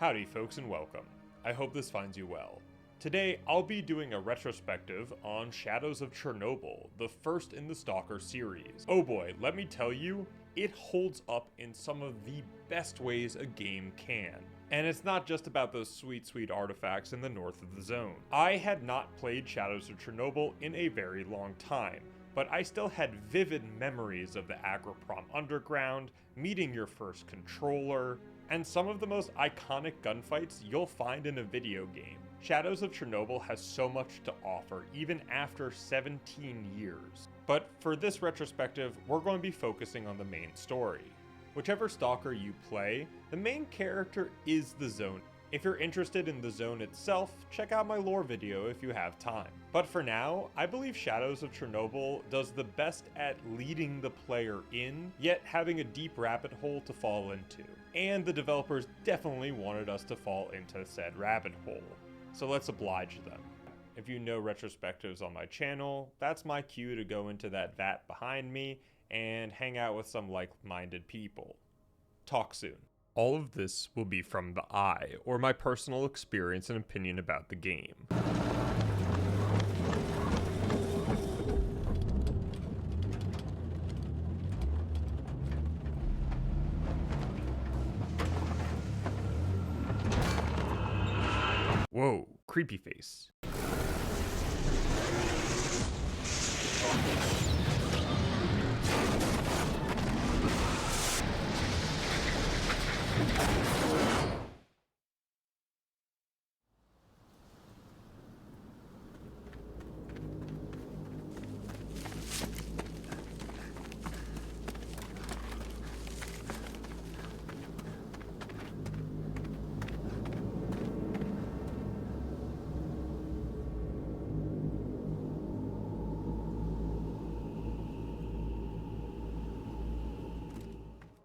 Howdy folks and welcome. I hope this finds you well. Today I'll be doing a retrospective on Shadows of Chernobyl, the first in the Stalker series. Oh boy, let me tell you, it holds up in some of the best ways a game can. And it's not just about those sweet artifacts in the north of the zone. I had not played Shadows of Chernobyl in a very long time, but I still had vivid memories of the Agroprom Underground, meeting your first controller, and some of the most iconic gunfights you'll find in a video game. Shadows of Chernobyl has so much to offer, even after 17 years. But for this retrospective, we're going to be focusing on the main story. Whichever Stalker you play, the main character is the Zone. If you're interested in the zone itself, check out my lore video if you have time. But for now, I believe Shadows of Chernobyl does the best at leading the player in, yet having a deep rabbit hole to fall into. And the developers definitely wanted us to fall into said rabbit hole. So let's oblige them. If you know retrospectives on my channel, that's my cue to go into that vat behind me and hang out with some like-minded people. Talk soon. All of this will be from the eye, or my personal experience and opinion about the game. Whoa, creepy face.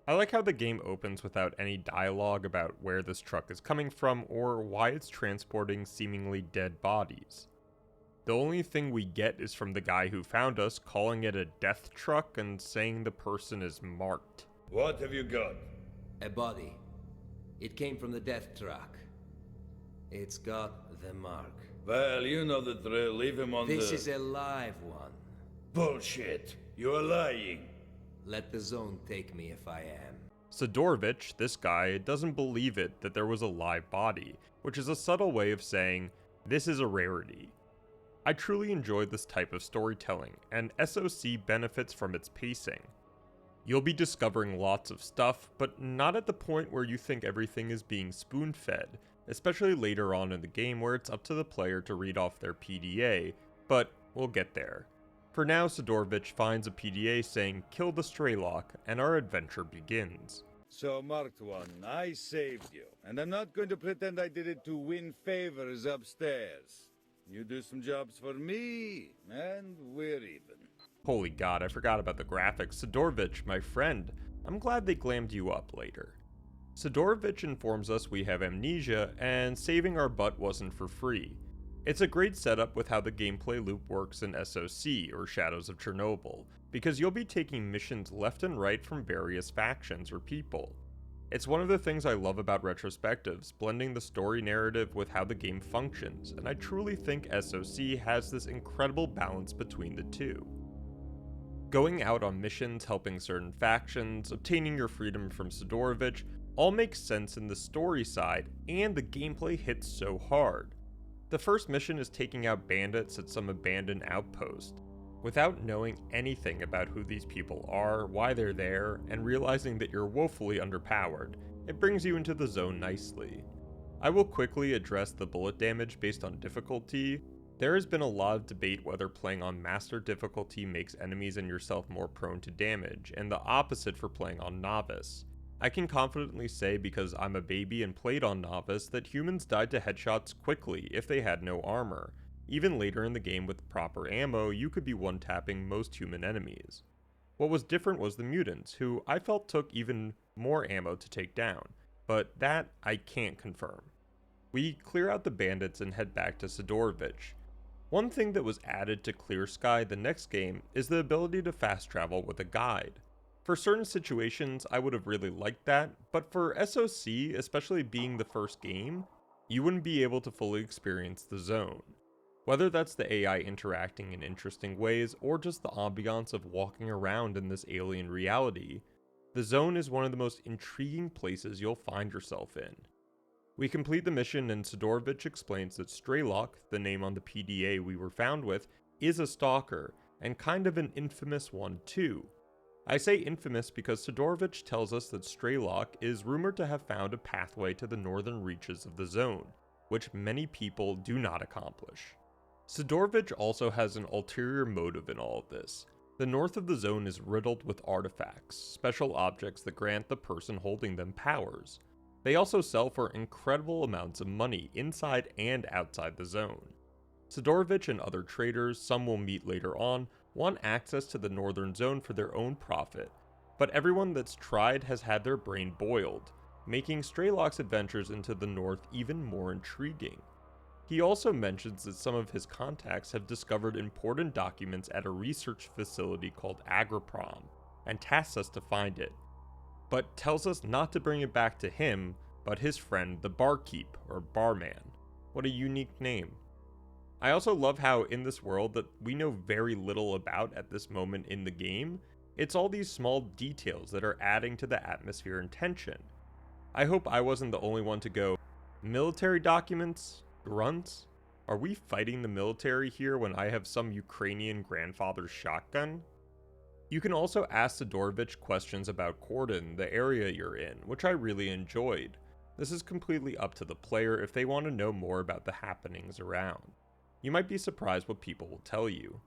I like how the game opens without any dialogue about where this truck is coming from or why it's transporting seemingly dead bodies. The only thing we get is from the guy who found us calling it a death truck and saying the person is marked. What have you got? A body. It came from the death truck. It's got the mark. Well, you know the drill. Leave him on This is a live one. Bullshit. You are lying. Let the zone take me if I am. Sidorovich, this guy, doesn't believe it that there was a live body, which is a subtle way of saying, this is a rarity. I truly enjoy this type of storytelling, and SOC benefits from its pacing. You'll be discovering lots of stuff, but not at the point where you think everything is being spoon-fed, especially later on in the game where it's up to the player to read off their PDA, but we'll get there. For now, Sidorovich finds a PDA saying, kill the Straylock, and our adventure begins. So, Marked One, I saved you. And I'm not going to pretend I did it to win favors upstairs. You do some jobs for me, and we're even. Holy god, I forgot about the graphics. Sidorovich, my friend, I'm glad they glammed you up later. Sidorovich informs us we have amnesia, and saving our butt wasn't for free. It's a great setup with how the gameplay loop works in SOC, or Shadows of Chernobyl, because you'll be taking missions left and right from various factions or people. It's one of the things I love about retrospectives, blending the story narrative with how the game functions, and I truly think SOC has this incredible balance between the two. Going out on missions, helping certain factions, obtaining your freedom from Sidorovich, all makes sense in the story side, and the gameplay hits so hard. The first mission is taking out bandits at some abandoned outpost. Without knowing anything about who these people are, why they're there, and realizing that you're woefully underpowered, it brings you into the zone nicely. I will quickly address the bullet damage based on difficulty. There has been a lot of debate whether playing on Master difficulty makes enemies and yourself more prone to damage, and the opposite for playing on Novice. I can confidently say, because I'm a baby and played on Novice, that humans died to headshots quickly if they had no armor. Even later in the game with proper ammo, you could be one-tapping most human enemies. What was different was the mutants, who I felt took even more ammo to take down, but that I can't confirm. We clear out the bandits and head back to Sidorovich. One thing that was added to Clear Sky the next game is the ability to fast travel with a guide. For certain situations, I would have really liked that, but for SOC, especially being the first game, you wouldn't be able to fully experience the zone. Whether that's the AI interacting in interesting ways or just the ambiance of walking around in this alien reality, the zone is one of the most intriguing places you'll find yourself in. We complete the mission and Sidorovich explains that Strelok, the name on the PDA we were found with, is a stalker, and kind of an infamous one too. I say infamous because Sidorovich tells us that Strelok is rumored to have found a pathway to the northern reaches of the zone, which many people do not accomplish. Sidorovich also has an ulterior motive in all of this. The north of the zone is riddled with artifacts, special objects that grant the person holding them powers. They also sell for incredible amounts of money inside and outside the zone. Sidorovich and other traders, some we'll meet later on, want access to the northern zone for their own profit, but everyone that's tried has had their brain boiled, making Strelok's adventures into the north even more intriguing. He also mentions that some of his contacts have discovered important documents at a research facility called Agriprom, and tasks us to find it, but tells us not to bring it back to him, but his friend the Barkeep, or Barman. What a unique name. I also love how in this world that we know very little about at this moment in the game, it's all these small details that are adding to the atmosphere and tension. I hope I wasn't the only one to go, military documents? Grunts? Are we fighting the military here when I have some Ukrainian grandfather's shotgun? You can also ask Sidorovich questions about Cordon, the area you're in, which I really enjoyed. This is completely up to the player if they want to know more about the happenings around. You might be surprised what people will tell you.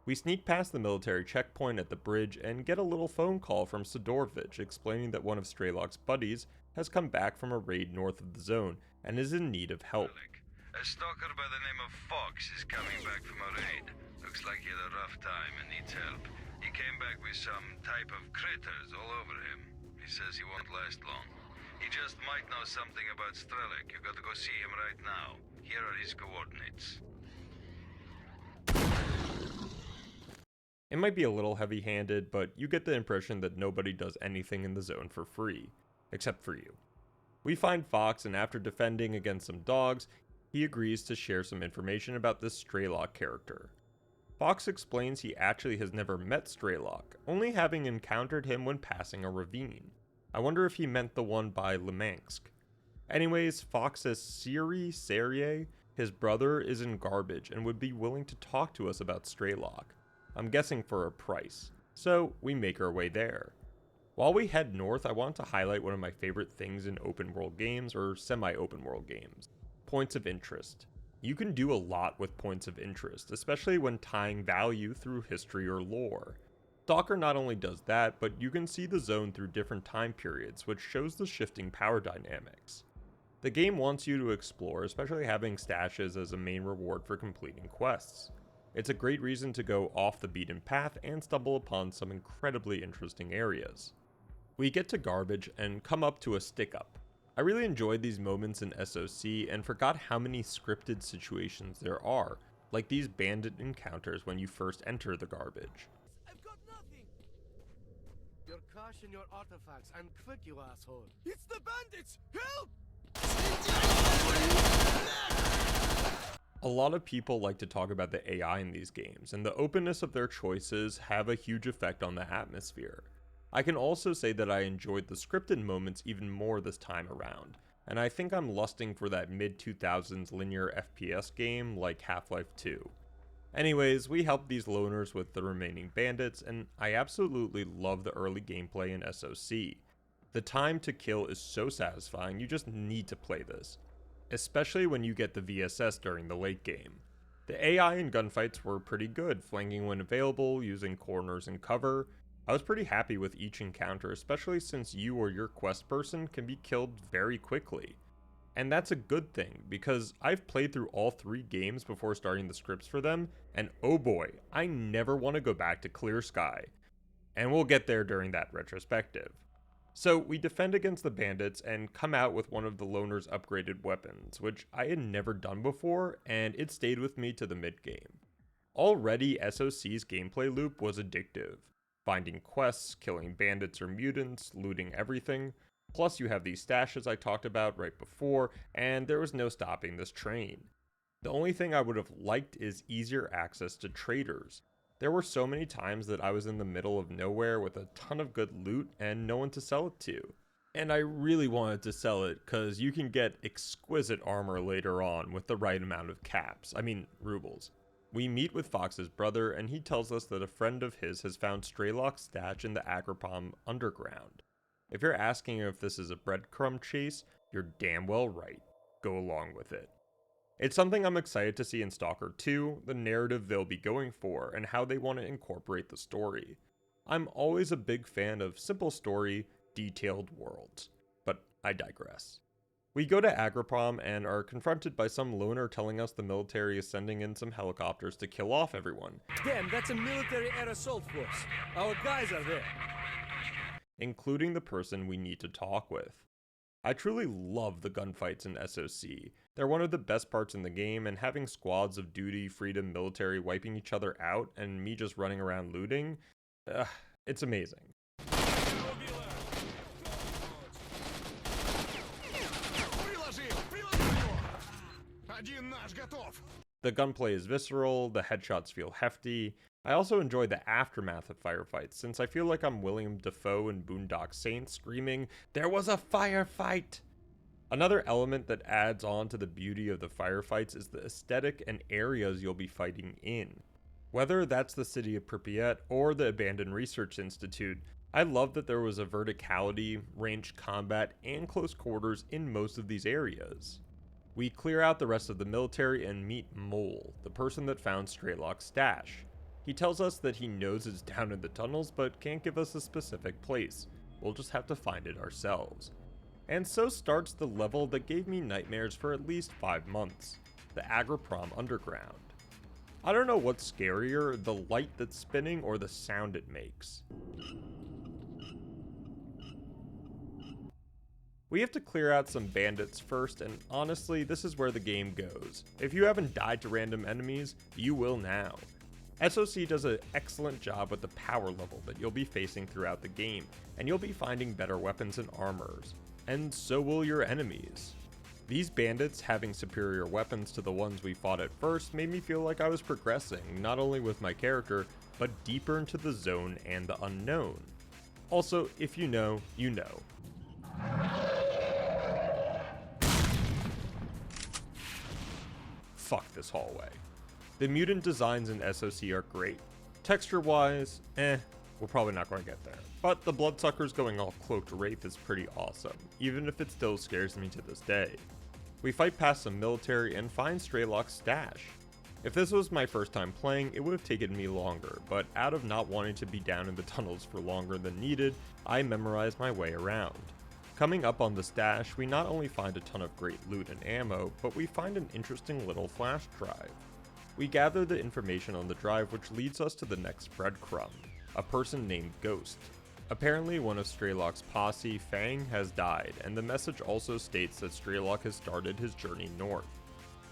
We sneak past the military checkpoint at the bridge and get a little phone call from Sidorovich explaining that one of Strelok's buddies has come back from a raid north of the zone and is in need of help. A stalker by the name of Fox is coming back from a raid. Looks like he had a rough time and needs help. He came back with some type of critters all over him. He says he won't last long. He just might know something about Strelok. You got to go see him right now. Here are his coordinates. It might be a little heavy-handed, but you get the impression that nobody does anything in the zone for free, except for you. We find Fox, and after defending against some dogs, he agrees to share some information about this Strelok character. Fox explains he actually has never met Strelok, only having encountered him when passing a ravine. I wonder if he meant the one by Lemansk. Anyways, Fox says Serie, his brother, is in garbage and would be willing to talk to us about Strelok. I'm guessing for a price, so we make our way there. While we head north, I want to highlight one of my favorite things in open world games, or semi-open world games. Points of interest. You can do a lot with points of interest, especially when tying value through history or lore. S.T.A.L.K.E.R not only does that, but you can see the zone through different time periods, which shows the shifting power dynamics. The game wants you to explore, especially having stashes as a main reward for completing quests. It's a great reason to go off the beaten path and stumble upon some incredibly interesting areas. We get to garbage and come up to a stick-up. I really enjoyed these moments in SOC and forgot how many scripted situations there are, like these bandit encounters when you first enter the garbage. I've got nothing! Your cash and your artifacts, and quick, you asshole! It's the bandits! Help! A lot of people like to talk about the AI in these games, and the openness of their choices have a huge effect on the atmosphere. I can also say that I enjoyed the scripted moments even more this time around, and I think I'm lusting for that mid-2000s linear FPS game like Half-Life 2. Anyways, we help these loners with the remaining bandits, and I absolutely love the early gameplay in SOC. The time to kill is so satisfying, you just need to play this, especially when you get the VSS during the late game. The AI in gunfights were pretty good, flanking when available, using corners and cover. I was pretty happy with each encounter, especially since you or your quest person can be killed very quickly. And that's a good thing, because I've played through all 3 games before starting the scripts for them, and oh boy, I never want to go back to Clear Sky. And we'll get there during that retrospective. So we defend against the bandits and come out with one of the loners' upgraded weapons, which I had never done before, and it stayed with me to the mid-game. Already SOC's gameplay loop was addictive. finding quests, killing bandits or mutants, looting everything. Plus you have these stashes I talked about right before, and there was no stopping this train. The only thing I would have liked is easier access to traders. There were so many times that I was in the middle of nowhere with a ton of good loot and no one to sell it to. And I really wanted to sell it because you can get exquisite armor later on with the right amount of rubles. We meet with Fox's brother and he tells us that a friend of his has found S.T.A.L.K.E.R stash in the Agripom underground. If you're asking if this is a breadcrumb chase, you're damn well right. Go along with it. It's something I'm excited to see in Stalker 2, the narrative they'll be going for, and how they want to incorporate the story. I'm always a big fan of simple story, detailed worlds. But I digress. We go to Agripom and are confronted by some loner telling us the military is sending in some helicopters to kill off everyone. Damn, that's a military air assault force. Our guys are there. Including the person we need to talk with. I truly love the gunfights in SOC. They're one of the best parts in the game, and having squads of duty, freedom, military wiping each other out, and me just running around looting, it's amazing. The gunplay is visceral, the headshots feel hefty. I also enjoy the aftermath of firefights, since I feel like I'm William Dafoe in Boondock Saints screaming, "There was a firefight!" Another element that adds on to the beauty of the firefights is the aesthetic and areas you'll be fighting in. Whether that's the city of Pripyat or the abandoned research institute, I love that there was a verticality, ranged combat, and close quarters in most of these areas. We clear out the rest of the military and meet Mole, the person that found S.T.A.L.K.E.R's stash. He tells us that he knows it's down in the tunnels but can't give us a specific place. We'll just have to find it ourselves. And so starts the level that gave me nightmares for at least 5 months, the Agripom Underground. I don't know what's scarier, the light that's spinning or the sound it makes. We have to clear out some bandits first, and honestly, this is where the game goes. If you haven't died to random enemies, you will now. SOC does an excellent job with the power level that you'll be facing throughout the game, and you'll be finding better weapons and armors. And so will your enemies. These bandits having superior weapons to the ones we fought at first made me feel like I was progressing, not only with my character, but deeper into the zone and the unknown. Also, if you know, you know. Fuck this hallway. The mutant designs in SOC are great. Texture-wise, we're probably not going to get there. But the bloodsuckers going all cloaked wraith is pretty awesome, even if it still scares me to this day. We fight past some military and find S.T.A.L.K.E.R's stash. If this was my first time playing, it would have taken me longer, but out of not wanting to be down in the tunnels for longer than needed, I memorized my way around. Coming up on the stash, we not only find a ton of great loot and ammo, but we find an interesting little flash drive. We gather the information on the drive, which leads us to the next breadcrumb, a person named Ghost. Apparently one of S.T.A.L.K.E.R's posse, Fang, has died, and the message also states that S.T.A.L.K.E.R has started his journey north.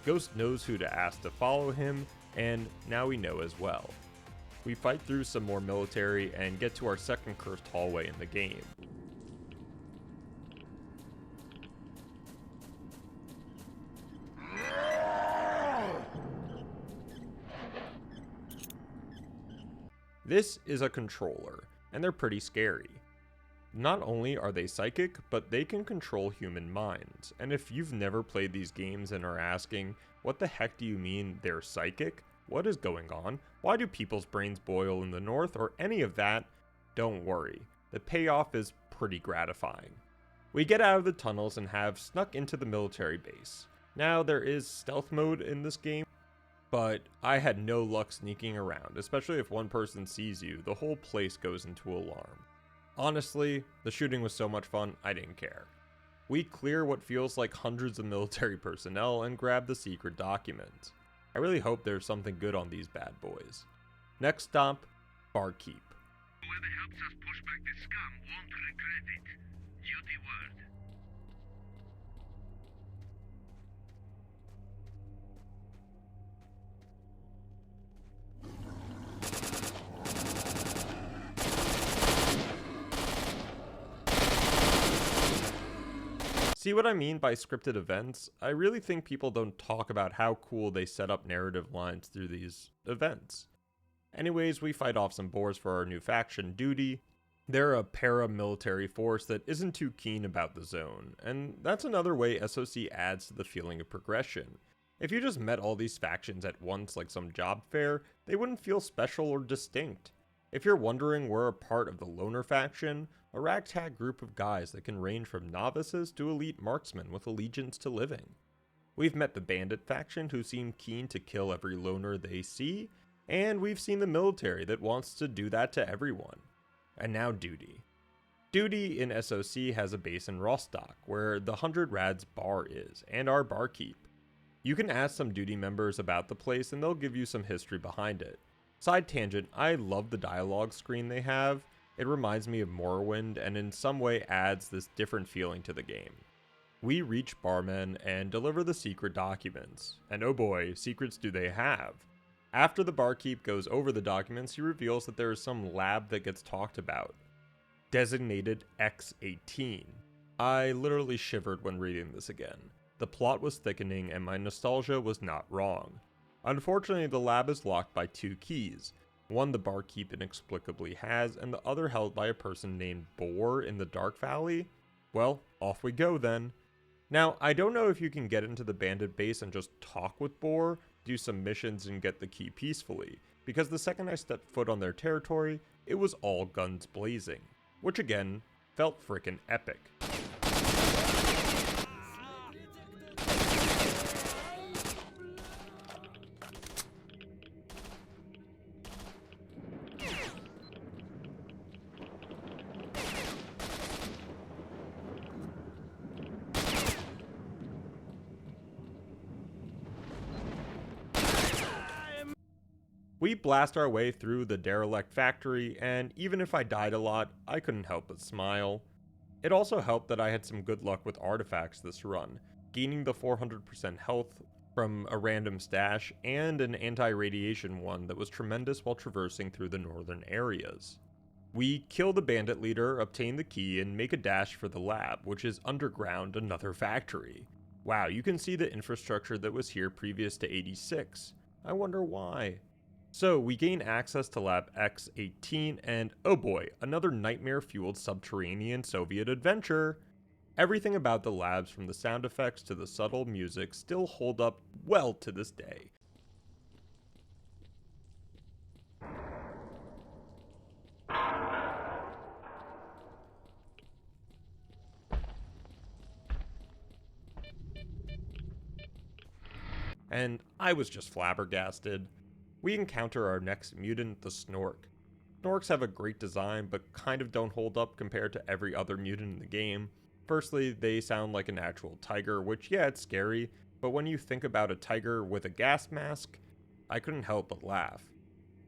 Ghost knows who to ask to follow him, and now we know as well. We fight through some more military and get to our second cursed hallway in the game. This is a controller, and they're pretty scary. Not only are they psychic, but they can control human minds, and if you've never played these games and are asking, what the heck do you mean they're psychic? What is going on? Why do people's brains boil in the north, or any of that? Don't worry, the payoff is pretty gratifying. We get out of the tunnels and have snuck into the military base. Now there is stealth mode in this game, but I had no luck sneaking around, especially if one person sees you, the whole place goes into alarm. Honestly, the shooting was so much fun, I didn't care. We clear what feels like hundreds of military personnel and grab the secret document. I really hope there's something good on these bad boys. Next stop, Barkeep. Whoever helps us push back this scum won't regret it. Duty word. See what I mean by scripted events? I really think people don't talk about how cool they set up narrative lines through these events. Anyways, we fight off some boars for our new faction, Duty. They're a paramilitary force that isn't too keen about the zone, and that's another way SOC adds to the feeling of progression. If you just met all these factions at once like some job fair, they wouldn't feel special or distinct. If you're wondering, we're a part of the Loner faction, a ragtag group of guys that can range from novices to elite marksmen with allegiance to living. We've met the Bandit faction who seem keen to kill every loner they see, and we've seen the military that wants to do that to everyone. And now Duty. Duty in SOC has a base in Rostock, where the 100 Rads bar is, and our barkeep. You can ask some Duty members about the place and they'll give you some history behind it. Side tangent, I love the dialogue screen they have. It reminds me of Morrowind and in some way adds this different feeling to the game. We reach Barmen and deliver the secret documents, and oh boy, secrets do they have. After the barkeep goes over the documents, he reveals that there is some lab that gets talked about, designated X-18. I literally shivered when reading this again. The plot was thickening and my nostalgia was not wrong. Unfortunately, the lab is locked by 2 keys, one the barkeep inexplicably has, and the other held by a person named Boar in the Dark Valley. Well, off we go then. Now, I don't know if you can get into the bandit base and just talk with Boar, do some missions and get the key peacefully, because the second I stepped foot on their territory, it was all guns blazing, which again, felt frickin' epic. We blast our way through the derelict factory, and even if I died a lot, I couldn't help but smile. It also helped that I had some good luck with artifacts this run, gaining the 400% health from a random stash and an anti-radiation one that was tremendous while traversing through the northern areas. We kill the bandit leader, obtain the key, and make a dash for the lab, which is underground another factory. Wow, you can see the infrastructure that was here previous to 86. I wonder why. So we gain access to Lab X-18 and oh boy, another nightmare-fueled subterranean Soviet adventure. Everything about the labs, from the sound effects to the subtle music, still hold up well to this day. And I was just flabbergasted. We encounter our next mutant, the Snork. Snorks have a great design, but kind of don't hold up compared to every other mutant in the game. Firstly, they sound like an actual tiger, which yeah, it's scary, but when you think about a tiger with a gas mask, I couldn't help but laugh.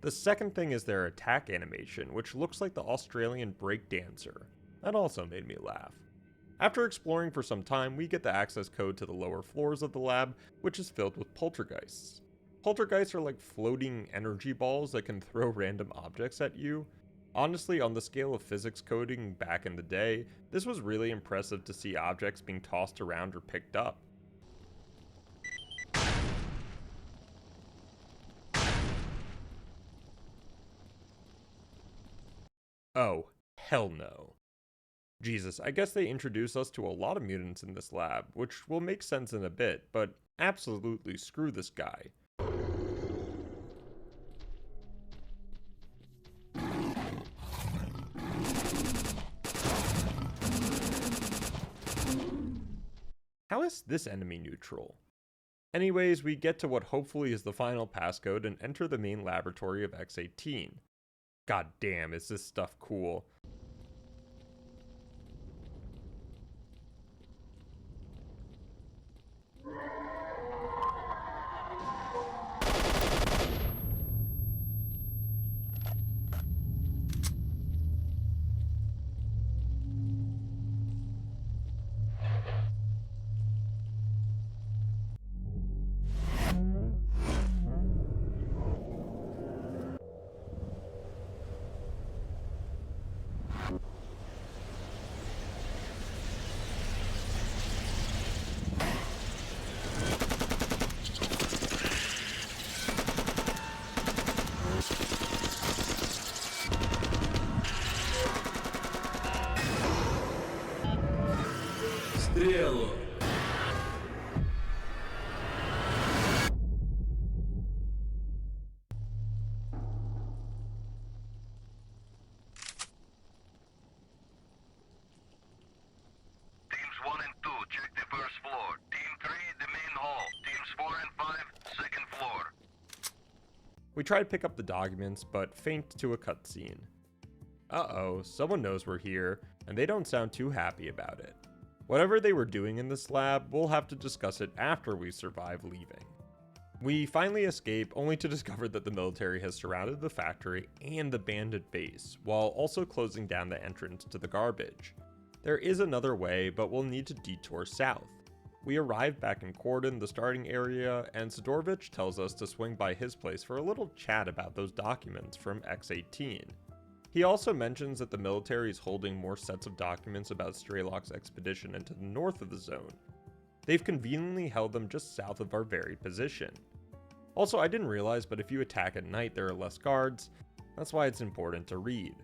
The second thing is their attack animation, which looks like the Australian breakdancer. That also made me laugh. After exploring for some time, we get the access code to the lower floors of the lab, which is filled with poltergeists. Poltergeists are like floating energy balls that can throw random objects at you. Honestly, on the scale of physics coding back in the day, this was really impressive to see objects being tossed around or picked up. Oh, hell no. Jesus, I guess they introduce us to a lot of mutants in this lab, which will make sense in a bit, but absolutely screw this guy. How is this enemy neutral? Anyways, we get to what hopefully is the final passcode and enter the main laboratory of X-18. God damn, is this stuff cool. Labs 4 and 5, second floor. We try to pick up the documents, but faint to a cutscene. Uh-oh, someone knows we're here, and they don't sound too happy about it. Whatever they were doing in this lab, we'll have to discuss it after we survive leaving. We finally escape, only to discover that the military has surrounded the factory and the bandit base, while also closing down the entrance to the garbage. There is another way, but we'll need to detour south. We arrive back in Cordon, the starting area, and S.T.A.L.K.E.R tells us to swing by his place for a little chat about those documents from X-18. He also mentions that the military is holding more sets of documents about Strelok's expedition into the north of the zone. They've conveniently held them just south of our very position. Also, I didn't realize, but if you attack at night, there are less guards. That's why it's important to read.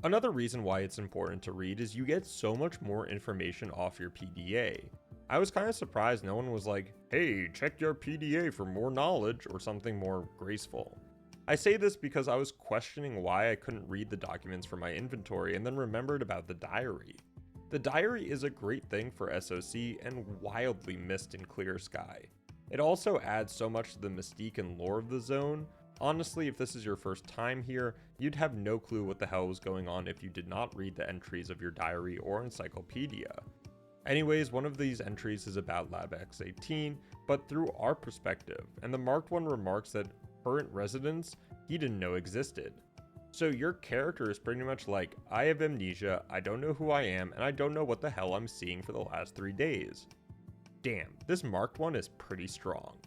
Another reason why it's important to read is you get so much more information off your PDA. I was kind of surprised no one was like, hey, check your PDA for more knowledge, or something more graceful. I say this because I was questioning why I couldn't read the documents from my inventory and then remembered about the diary. The diary is a great thing for SOC and wildly missed in clear sky. It also adds so much to the mystique and lore of the zone. Honestly, if this is your first time here, you'd have no clue what the hell was going on if you did not read the entries of your diary or encyclopedia. Anyways, one of these entries is about Lab X-18, but through our perspective, and the marked one remarks that current residents he didn't know existed. So your character is pretty much like, I have amnesia, I don't know who I am, and I don't know what the hell I'm seeing for the last 3 days. Damn, this marked one is pretty strong.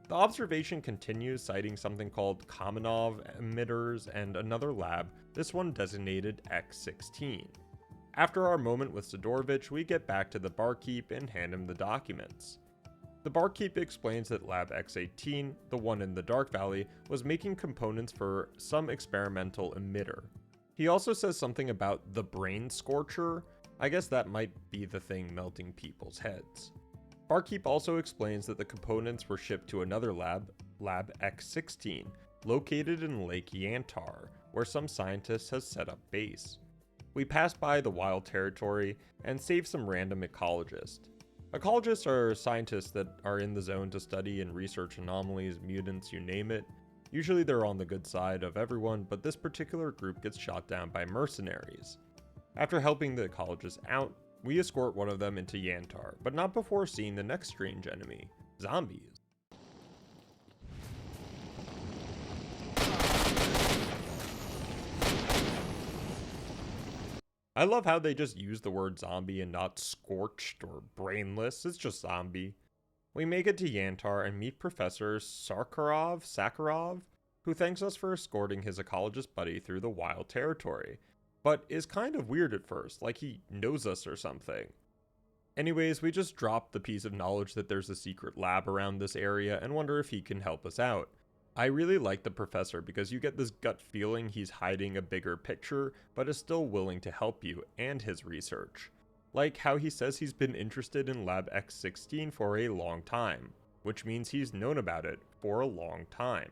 The observation continues, citing something called Kamenov emitters and another lab, this one designated X-16. After our moment with S.T.A.L.K.E.R, we get back to the barkeep and hand him the documents. The barkeep explains that Lab X-18, the one in the Dark Valley, was making components for some experimental emitter. He also says something about the brain scorcher. I guess that might be the thing melting people's heads. Barkeep also explains that the components were shipped to another lab, Lab X-16, located in Lake Yantar, where some scientist has set up base. We pass by the wild territory and save some random ecologists. Ecologists are scientists that are in the zone to study and research anomalies, mutants, you name it. Usually they're on the good side of everyone, but this particular group gets shot down by mercenaries. After helping the ecologists out, we escort one of them into Yantar, but not before seeing the next strange enemy, zombies. I love how they just use the word zombie and not scorched or brainless, it's just zombie. We make it to Yantar and meet Professor Sakharov, who thanks us for escorting his ecologist buddy through the wild territory, but is kind of weird at first, like he knows us or something. Anyways, we just drop the piece of knowledge that there's a secret lab around this area and wonder if he can help us out. I really like the professor because you get this gut feeling he's hiding a bigger picture, but is still willing to help you and his research. Like how he says he's been interested in Lab X-16 for a long time, which means he's known about it for a long time.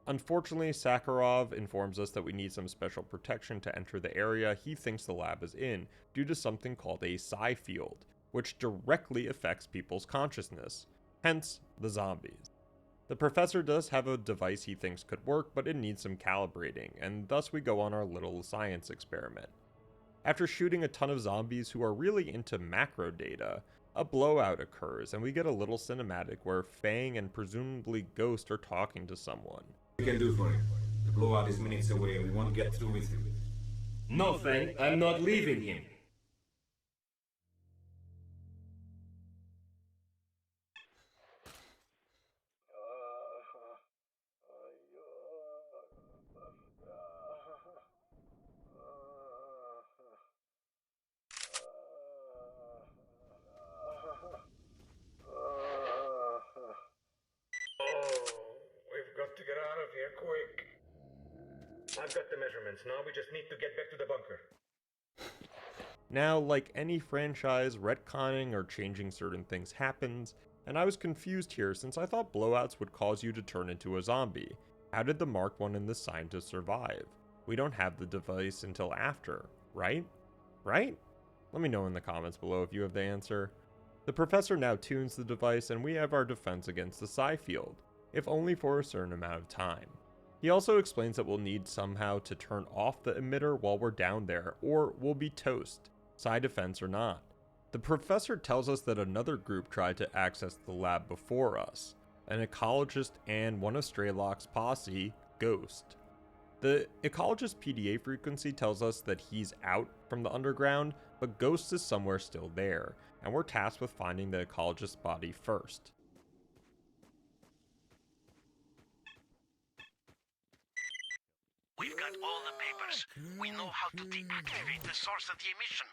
Unfortunately, Sakharov informs us that we need some special protection to enter the area he thinks the lab is in due to something called a psi field, which directly affects people's consciousness, hence the zombies. The professor does have a device he thinks could work, but it needs some calibrating, and thus we go on our little science experiment. After shooting a ton of zombies who are really into macro data, a blowout occurs and we get a little cinematic where Fang and presumably Ghost are talking to someone. We can do for you. The blowout is minutes away and we won't get through with him. No, Fang, I'm not leaving him. We've got to get out of here quick. I've got the measurements now, we just need to get back to the bunker. Now, like any franchise, retconning or changing certain things happens, and I was confused here since I thought blowouts would cause you to turn into a zombie. How did the Mark I and the scientist survive? We don't have the device until after, right? Right? Let me know in the comments below if you have the answer. The professor now tunes the device and we have our defense against the psi field, if only for a certain amount of time. He also explains that we'll need somehow to turn off the emitter while we're down there, or we'll be toast, psi defense or not. The professor tells us that another group tried to access the lab before us, an ecologist and one of S.T.A.L.K.E.R's posse, Ghost. The ecologist PDA frequency tells us that he's out from the underground, but Ghost is somewhere still there, and we're tasked with finding the ecologist's body first. We've got all the papers. We know how to deactivate the source of the emission.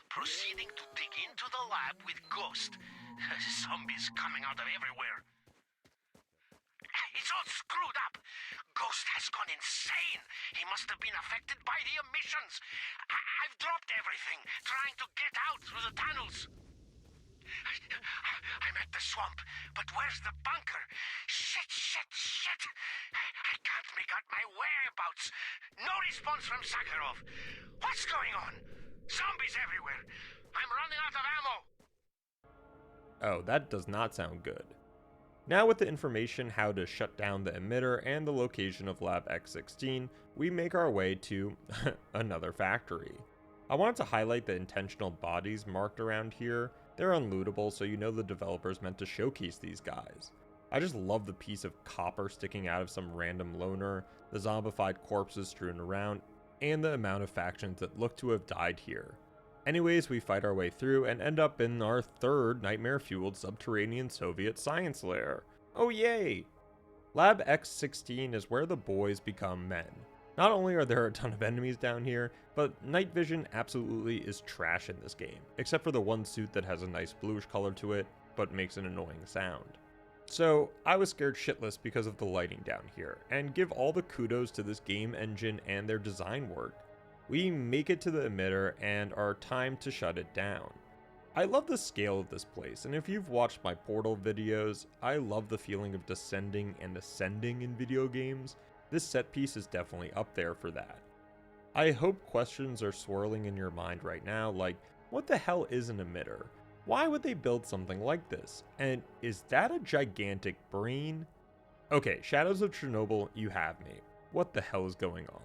Proceeding to dig into the lab with Ghost. Zombies coming out of everywhere. It's all screwed up. Ghost has gone insane. He must have been affected by the emissions. I've dropped everything, trying to get out through the tunnels. I'm at the swamp, but where's the bunker? Shit! I can't make out my whereabouts. No response from Sakharov. What's going on? Zombies everywhere. I'm running out of ammo. Oh, that does not sound good. Now with the information how to shut down the emitter and the location of Lab X16, we make our way to another factory. I wanted to highlight the intentional bodies marked around here. They're unlootable, so you know the developers meant to showcase these guys. I just love the piece of copper sticking out of some random loner, the zombified corpses strewn around, and the amount of factions that look to have died here. Anyways, we fight our way through and end up in our third nightmare-fueled subterranean Soviet science lair. Oh yay! Lab X16 is where the boys become men. Not only are there a ton of enemies down here, but night vision absolutely is trash in this game, except for the one suit that has a nice bluish color to it, but makes an annoying sound. So, I was scared shitless because of the lighting down here, and give all the kudos to this game engine and their design work. We make it to the emitter and are timed to shut it down. I love the scale of this place, and if you've watched my Portal videos, I love the feeling of descending and ascending in video games. This set piece is definitely up there for that. I hope questions are swirling in your mind right now, like, what the hell is an emitter? Why would they build something like this? And is that a gigantic brain? Okay, Shadows of Chernobyl, you have me. What the hell is going on?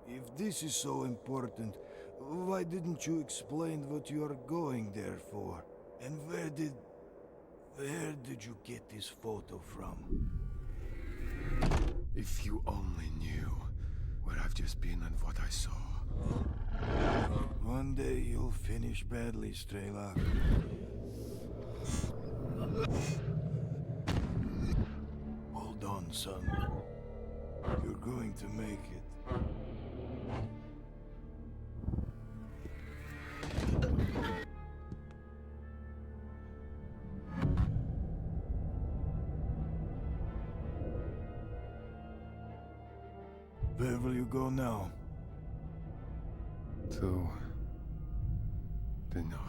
If this is so important, why didn't you explain what you are going there for? And where did you get this photo from? If you only knew where I've just been and what I saw. One day you'll finish badly, S.T.A.L.K.E.R. Hold on, son. You're going to make it. Where will you go now? To the north.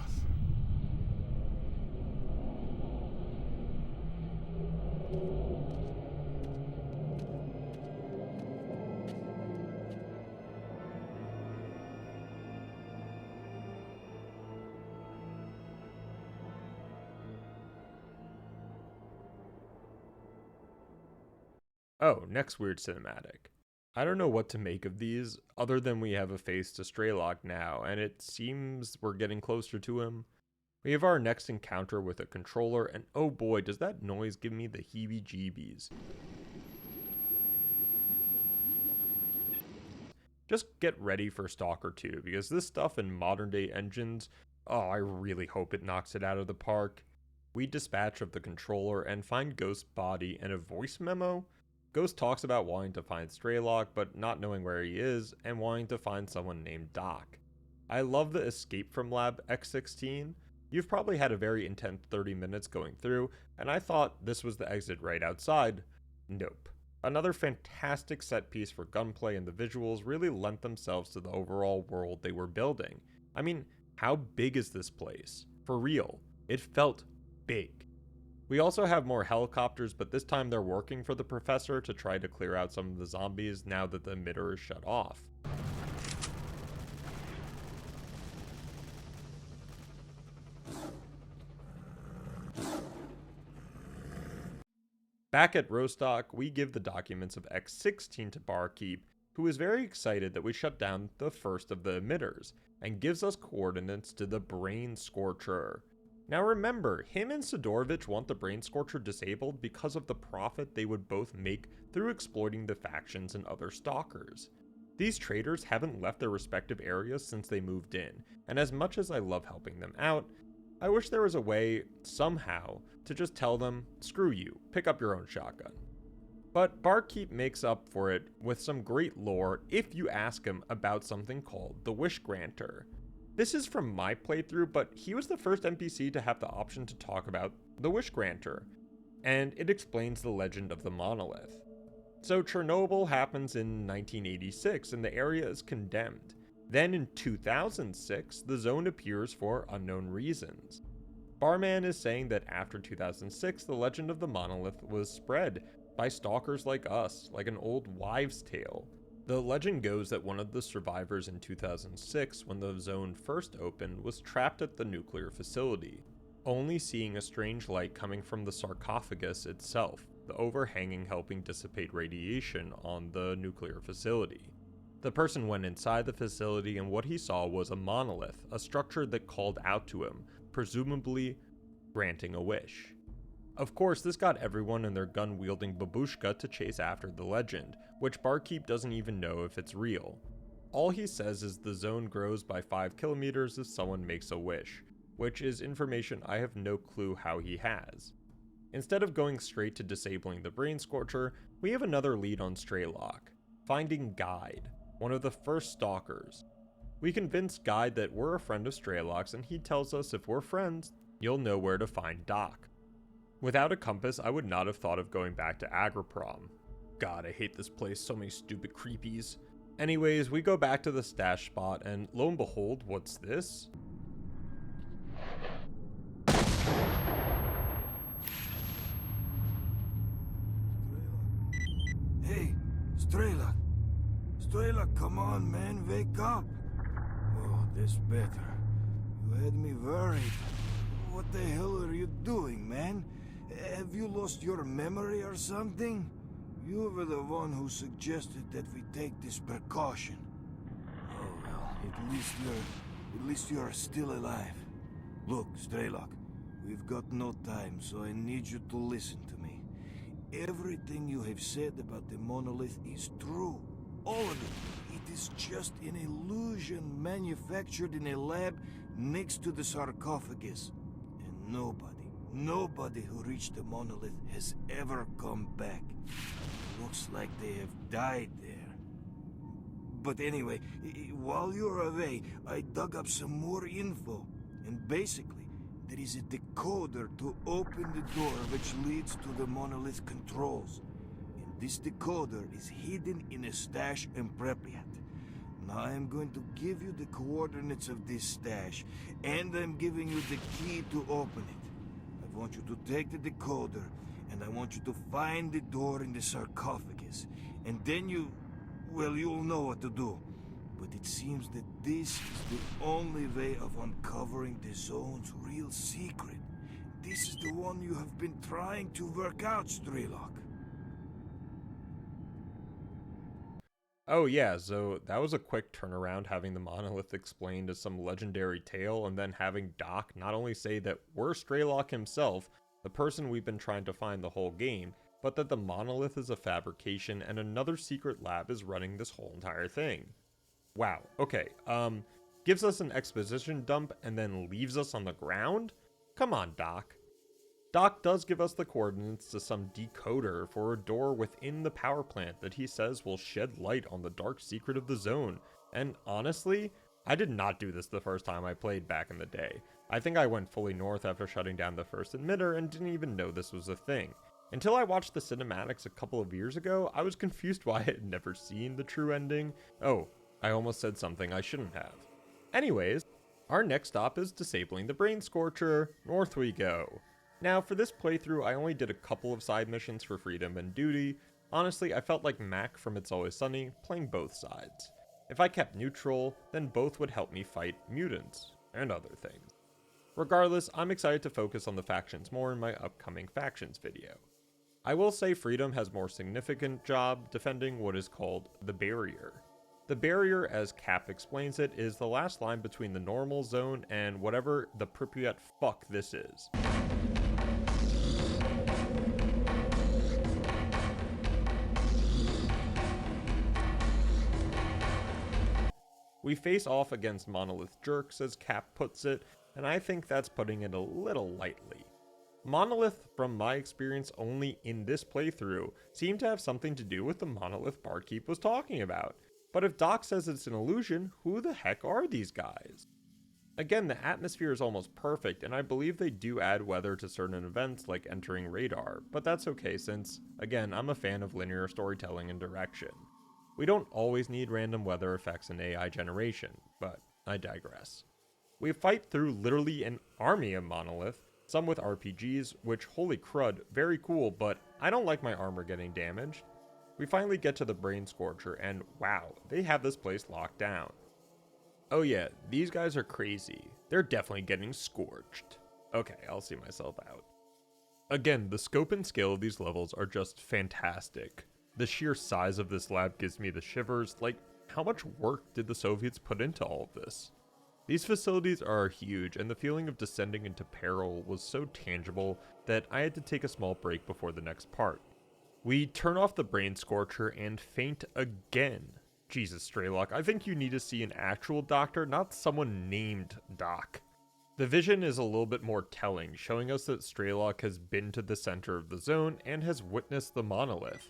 Oh, next weird cinematic. I don't know what to make of these, other than we have a face to S.T.A.L.K.E.R now, and it seems we're getting closer to him. We have our next encounter with a controller, and oh boy, does that noise give me the heebie-jeebies. Just get ready for Stalker 2, because this stuff in modern-day engines, oh, I really hope it knocks it out of the park. We dispatch of the controller and find Ghost's body and a voice memo. Ghost talks about wanting to find S.T.A.L.K.E.R but not knowing where he is and wanting to find someone named Doc. I love the escape from Lab X16. You've probably had a very intense 30 minutes going through, and I thought this was the exit right outside. Nope. Another fantastic set piece for gunplay, and the visuals really lent themselves to the overall world they were building. I mean, how big is this place? For real, it felt big. We also have more helicopters, but this time they're working for the professor to try to clear out some of the zombies now that the emitter is shut off. Back at Rostock, we give the documents of X-16 to Barkeep, who is very excited that we shut down the first of the emitters, and gives us coordinates to the Brain Scorcher. Now remember, him and Sidorovich want the Brain Scorcher disabled because of the profit they would both make through exploiting the factions and other stalkers. These traders haven't left their respective areas since they moved in, and as much as I love helping them out, I wish there was a way, somehow, to just tell them, screw you, pick up your own shotgun. But Barkeep makes up for it with some great lore if you ask him about something called the Wish Granter. This is from my playthrough, but he was the first NPC to have the option to talk about the Wish Granter, and it explains the legend of the monolith. So Chernobyl happens in 1986 and the area is condemned. Then in 2006, the zone appears for unknown reasons. Barman is saying that after 2006, the legend of the monolith was spread by stalkers like us, like an old wives' tale. The legend goes that one of the survivors in 2006, when the zone first opened, was trapped at the nuclear facility, only seeing a strange light coming from the sarcophagus itself, the overhanging helping dissipate radiation on the nuclear facility. The person went inside the facility and what he saw was a monolith, a structure that called out to him, presumably granting a wish. Of course, this got everyone and their gun-wielding babushka to chase after the legend, which Barkeep doesn't even know if it's real. All he says is the zone grows by 5 kilometers if someone makes a wish, which is information I have no clue how he has. Instead of going straight to disabling the Brain Scorcher, we have another lead on S.T.A.L.K.E.R, finding Guide, one of the first stalkers. We convince Guide that we're a friend of S.T.A.L.K.'s and he tells us if we're friends, you'll know where to find Doc. Without a compass, I would not have thought of going back to Agriprom. God, I hate this place, so many stupid creepies. Anyways, we go back to the stash spot and lo and behold, what's this? Hey, S.T.A.L.K.E.R. S.T.A.L.K.E.R, come on, man, wake up. Oh, that's better. You had me worried. What the hell are you doing, man? Have you lost your memory or something? You were the one who suggested that we take this precaution. Oh well, at least you're still alive. Look, S.T.A.L.K.E.R, we've got no time, so I need you to listen to me. Everything you have said about the monolith is true. All of it. It is just an illusion manufactured in a lab next to the sarcophagus. And nobody who reached the monolith has ever come back. Looks like they have died there. But anyway, while you're away, I dug up some more info. And basically, there is a decoder to open the door which leads to the monolith controls. And this decoder is hidden in a stash in Pripyat. Now I'm going to give you the coordinates of this stash, and I'm giving you the key to open it. I want you to take the decoder, and I want you to find the door in the sarcophagus. And then you'll know what to do. But it seems that this is the only way of uncovering the zone's real secret. This is the one you have been trying to work out, S.T.A.L.K.E.R. Oh yeah, so that was a quick turnaround, having the monolith explained as some legendary tale, and then having Doc not only say that we're S.T.A.L.K.E.R himself, the person we've been trying to find the whole game, but that the monolith is a fabrication and another secret lab is running this whole entire thing. Wow, okay, gives us an exposition dump and then leaves us on the ground? Come on, Doc. Doc does give us the coordinates to some decoder for a door within the power plant that he says will shed light on the dark secret of the zone. And honestly, I did not do this the first time I played back in the day. I think I went fully north after shutting down the first emitter and didn't even know this was a thing. Until I watched the cinematics a couple of years ago, I was confused why I had never seen the true ending. Oh, I almost said something I shouldn't have. Anyways, our next stop is disabling the Brain Scorcher. North we go. Now, for this playthrough, I only did a couple of side missions for Freedom and Duty. Honestly, I felt like Mac from It's Always Sunny, playing both sides. If I kept neutral, then both would help me fight mutants, and other things. Regardless, I'm excited to focus on the factions more in my upcoming factions video. I will say Freedom has more significant job defending what is called the barrier. The barrier, as Cap explains it, is the last line between the normal zone and whatever the Pripyat fuck this is. We face off against monolith jerks, as Cap puts it, and I think that's putting it a little lightly. Monolith, from my experience only in this playthrough, seem to have something to do with the monolith Barkeep was talking about. But if Doc says it's an illusion, who the heck are these guys? Again, the atmosphere is almost perfect, and I believe they do add weather to certain events like entering radar, but that's okay since, again, I'm a fan of linear storytelling and direction. We don't always need random weather effects in AI generation, but I digress. We fight through literally an army of monolith, some with RPGs, which holy crud, very cool, but I don't like my armor getting damaged. We finally get to the Brain Scorcher, and wow, they have this place locked down. Oh yeah, these guys are crazy. They're definitely getting scorched. Okay, I'll see myself out. Again, the scope and scale of these levels are just fantastic. The sheer size of this lab gives me the shivers, like, how much work did the Soviets put into all of this? These facilities are huge, and the feeling of descending into peril was so tangible that I had to take a small break before the next part. We turn off the Brain Scorcher and faint again. Jesus, Straylock, I think you need to see an actual doctor, not someone named Doc. The vision is a little bit more telling, showing us that Straylock has been to the center of the zone and has witnessed the monolith.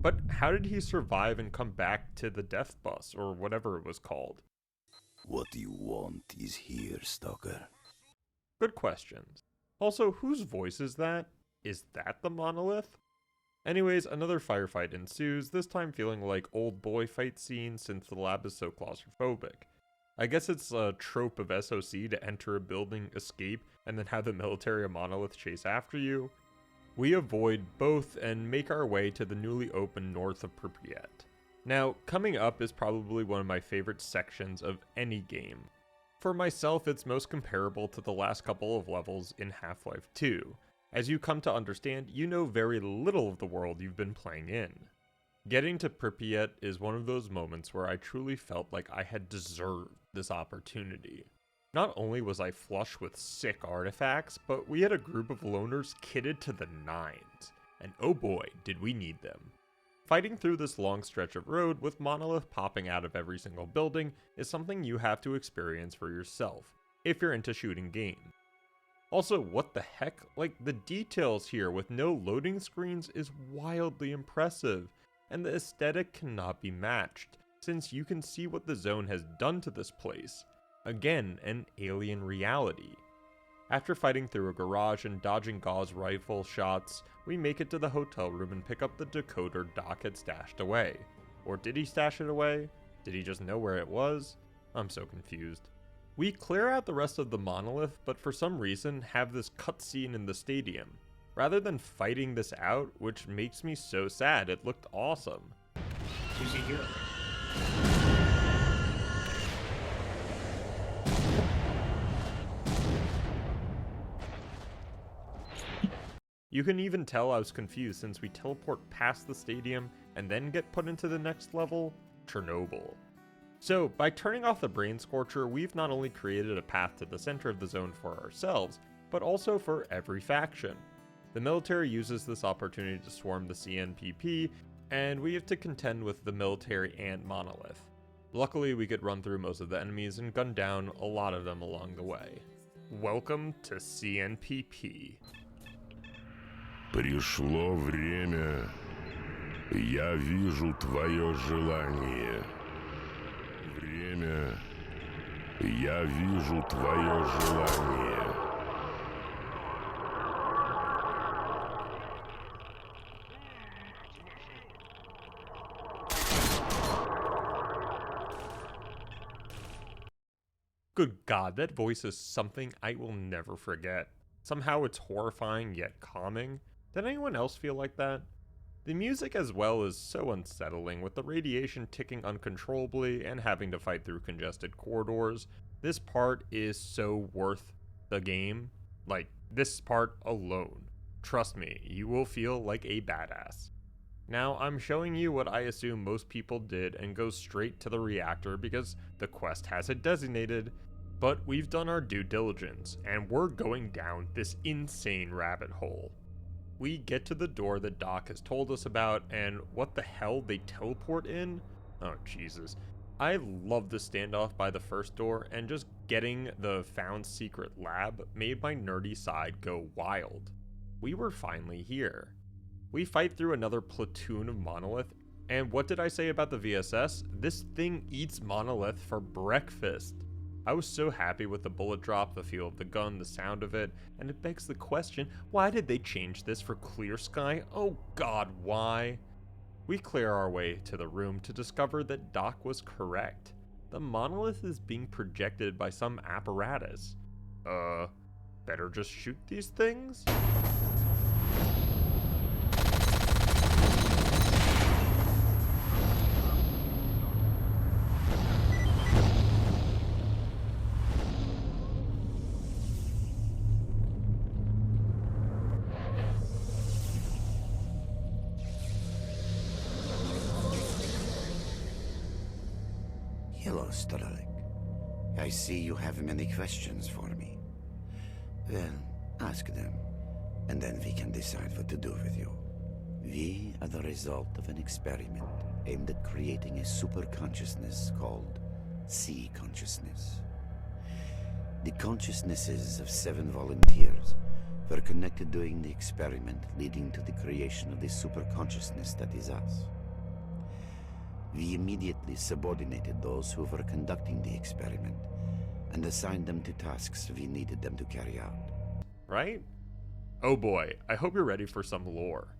But how did he survive and come back to the death bus, or whatever it was called? What you want is here, Stalker. Good questions. Also, whose voice is that? Is that the monolith? Anyways, another firefight ensues, this time feeling like old boy fight scene since the lab is so claustrophobic. I guess it's a trope of SOC to enter a building, escape, and then have the military or monolith chase after you. We avoid both and make our way to the newly opened north of Pripyat. Now, coming up is probably one of my favorite sections of any game. For myself, it's most comparable to the last couple of levels in Half-Life 2. As you come to understand, you know very little of the world you've been playing in. Getting to Pripyat is one of those moments where I truly felt like I had deserved this opportunity. Not only was I flush with sick artifacts, but we had a group of loners kitted to the nines, and oh boy, did we need them. Fighting through this long stretch of road with monolith popping out of every single building is something you have to experience for yourself, if you're into shooting games. Also, what the heck, like the details here with no loading screens is wildly impressive, and the aesthetic cannot be matched, since you can see what the zone has done to this place. Again, an alien reality. After fighting through a garage and dodging Gauss rifle shots, we make it to the hotel room and pick up the decoder Doc had stashed away. Or did he stash it away? Did he just know where it was? I'm so confused. We clear out the rest of the monolith, but for some reason have this cutscene in the stadium. Rather than fighting this out, which makes me so sad, it looked awesome. Who's he here? You can even tell I was confused since we teleport past the stadium and then get put into the next level, Chernobyl. So, by turning off the Brain Scorcher, we've not only created a path to the center of the zone for ourselves, but also for every faction. The military uses this opportunity to swarm the CNPP, and we have to contend with the military and Monolith. Luckily, we could run through most of the enemies and gun down a lot of them along the way. Welcome to CNPP. Пришло время. Я вижу твое желание. Время. Я вижу твое желание. Good God, that voice is something I will never forget. Somehow it's horrifying yet calming. Did anyone else feel like that? The music as well is so unsettling, with the radiation ticking uncontrollably and having to fight through congested corridors. This part is so worth the game. Like, this part alone. Trust me, you will feel like a badass. Now, I'm showing you what I assume most people did and go straight to the reactor because the quest has it designated, but we've done our due diligence, and we're going down this insane rabbit hole. We get to the door that Doc has told us about, and what the hell, they teleport in? Oh, Jesus. I love the standoff by the first door, and just getting the found secret lab made my nerdy side go wild. We were finally here. We fight through another platoon of Monolith, and what did I say about the VSS? This thing eats Monolith for breakfast. I was so happy with the bullet drop, the feel of the gun, the sound of it, and it begs the question, why did they change this for Clear Sky? Oh God, why? We clear our way to the room to discover that Doc was correct. The monolith is being projected by some apparatus. Better just shoot these things? Hello, S.T.A.L.K.E.R. I see you have many questions for me. Well, ask them, and then we can decide what to do with you. We are the result of an experiment aimed at creating a super consciousness called C consciousness. The consciousnesses of 7 volunteers were connected during the experiment, leading to the creation of the super consciousness that is us. We immediately subordinated those who were conducting the experiment and assigned them to tasks we needed them to carry out. Right? Oh boy, I hope you're ready for some lore.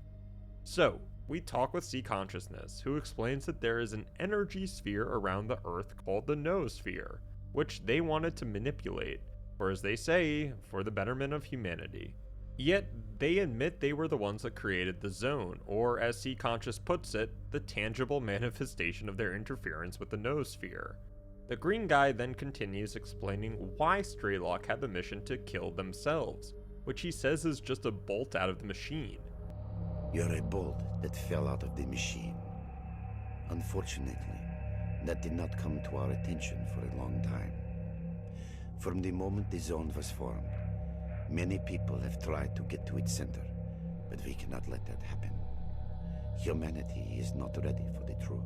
So, we talk with C Consciousness, who explains that there is an energy sphere around the Earth called the Noosphere, which they wanted to manipulate, or as they say, for the betterment of humanity. Yet, they admit they were the ones that created the zone, or as C Conscious puts it, the tangible manifestation of their interference with the Noosphere. The green guy then continues explaining why S.T.A.L.K.E.R had the mission to kill themselves, which he says is just a bolt out of the machine. You're a bolt that fell out of the machine. Unfortunately, that did not come to our attention for a long time. From the moment the zone was formed, many people have tried to get to its center, but we cannot let that happen. Humanity is not ready for the truth.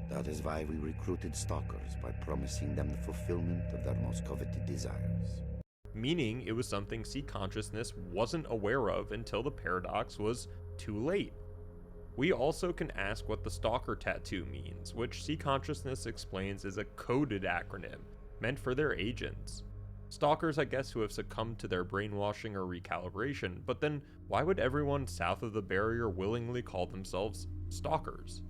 That is why we recruited stalkers by promising them the fulfillment of their most coveted desires. Meaning it was something C Consciousness wasn't aware of until the paradox was too late. We also can ask what the Stalker tattoo means, which C Consciousness explains is a coded acronym meant for their agents. Stalkers, I guess, who have succumbed to their brainwashing or recalibration, but then why would everyone south of the barrier willingly call themselves stalkers?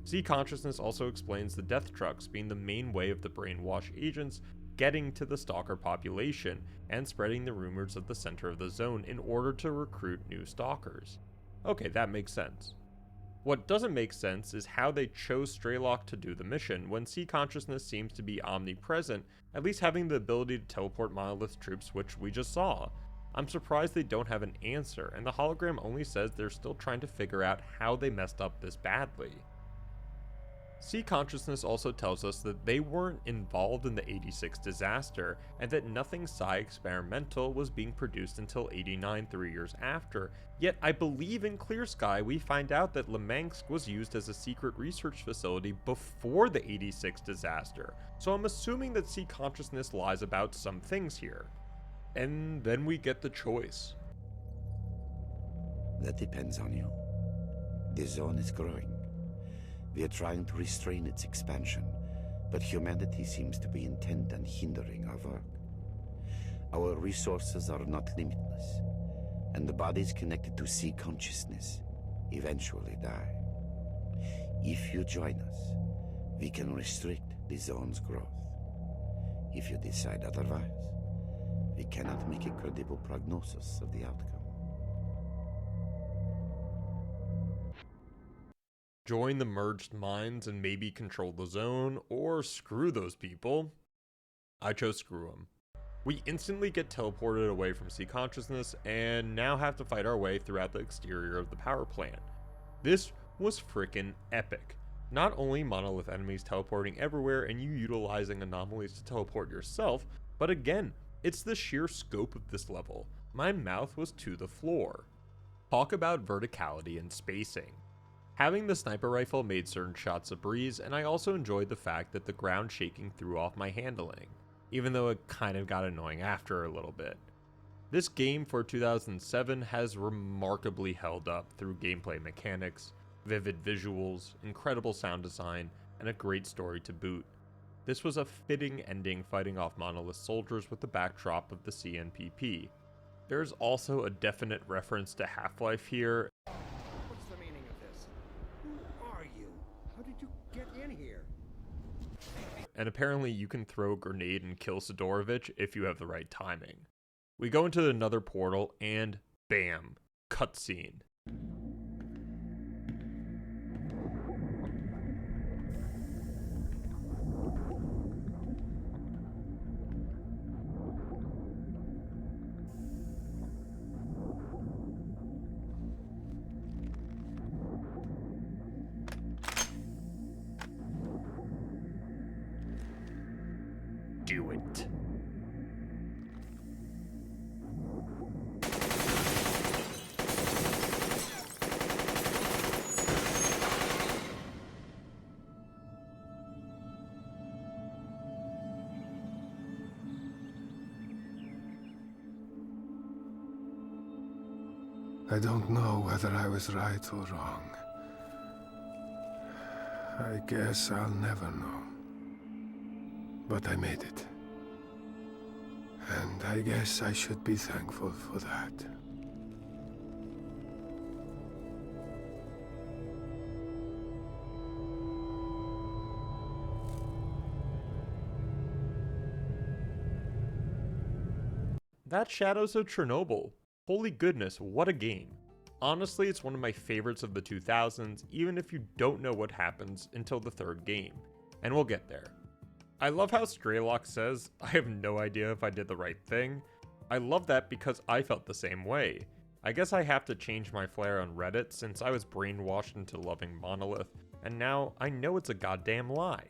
C Consciousness also explains the death trucks being the main way of the brainwash agents getting to the stalker population and spreading the rumors of the center of the zone in order to recruit new stalkers. Okay, that makes sense. What doesn't make sense is how they chose S.T.A.L.K.E.R to do the mission when C Consciousness seems to be omnipresent, at least having the ability to teleport Monolith troops, which we just saw. I'm surprised they don't have an answer, and the hologram only says they're still trying to figure out how they messed up this badly. C Consciousness also tells us that they weren't involved in the 86 disaster, and that nothing psi experimental was being produced until 89, 3 years after. Yet I believe in Clear Sky we find out that Lemansk was used as a secret research facility before the 86 disaster, so I'm assuming that C Consciousness lies about some things here. And then we get the choice. That depends on you. The zone is growing. We are trying to restrain its expansion, but humanity seems to be intent on hindering our work. Our resources are not limitless, and the bodies connected to C consciousness eventually die. If you join us, we can restrict the zone's growth. If you decide otherwise, we cannot make a credible prognosis of the outcome. Join the merged minds and maybe control the zone, or screw those people. I chose screw them. We instantly get teleported away from C Consciousness and now have to fight our way throughout the exterior of the power plant. This was frickin' epic. Not only monolith enemies teleporting everywhere and you utilizing anomalies to teleport yourself, but again, it's the sheer scope of this level. My mouth was to the floor. Talk about verticality and spacing. Having the sniper rifle made certain shots a breeze, and I also enjoyed the fact that the ground shaking threw off my handling, even though it kind of got annoying after a little bit. This game for 2007 has remarkably held up through gameplay mechanics, vivid visuals, incredible sound design, and a great story to boot. This was a fitting ending fighting off monolith soldiers with the backdrop of the CNPP. There's also a definite reference to Half-Life here. What's the meaning of this? Who are you? How did you get in here? And apparently you can throw a grenade and kill Sidorovich if you have the right timing. We go into another portal and bam, cutscene. Do it. I don't know whether I was right or wrong. I guess I'll never know. But I made it. And I guess I should be thankful for that. That's Shadows of Chernobyl. Holy goodness, what a game. Honestly, it's one of my favorites of the 2000s, even if you don't know what happens until the third game. And we'll get there. I love how Straylock says, I have no idea if I did the right thing. I love that because I felt the same way. I guess I have to change my flair on Reddit since I was brainwashed into loving Monolith, and now I know it's a goddamn lie.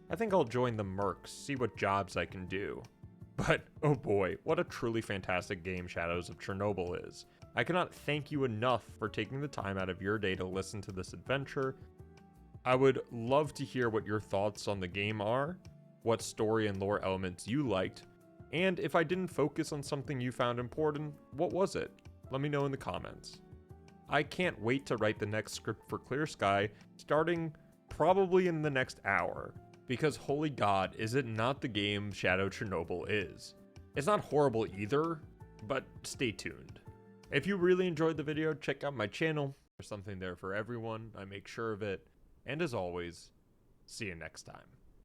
I think I'll join the Mercs, see what jobs I can do. But, oh boy, what a truly fantastic game Shadows of Chernobyl is. I cannot thank you enough for taking the time out of your day to listen to this adventure. I would love to hear what your thoughts on the game are, what story and lore elements you liked, and if I didn't focus on something you found important, what was it? Let me know in the comments. I can't wait to write the next script for Clear Sky, starting probably in the next hour, because holy god, is it not the game Shadow Chernobyl is. It's not horrible either, but stay tuned. If you really enjoyed the video, check out my channel. There's something there for everyone, I make sure of it, and as always, see you next time.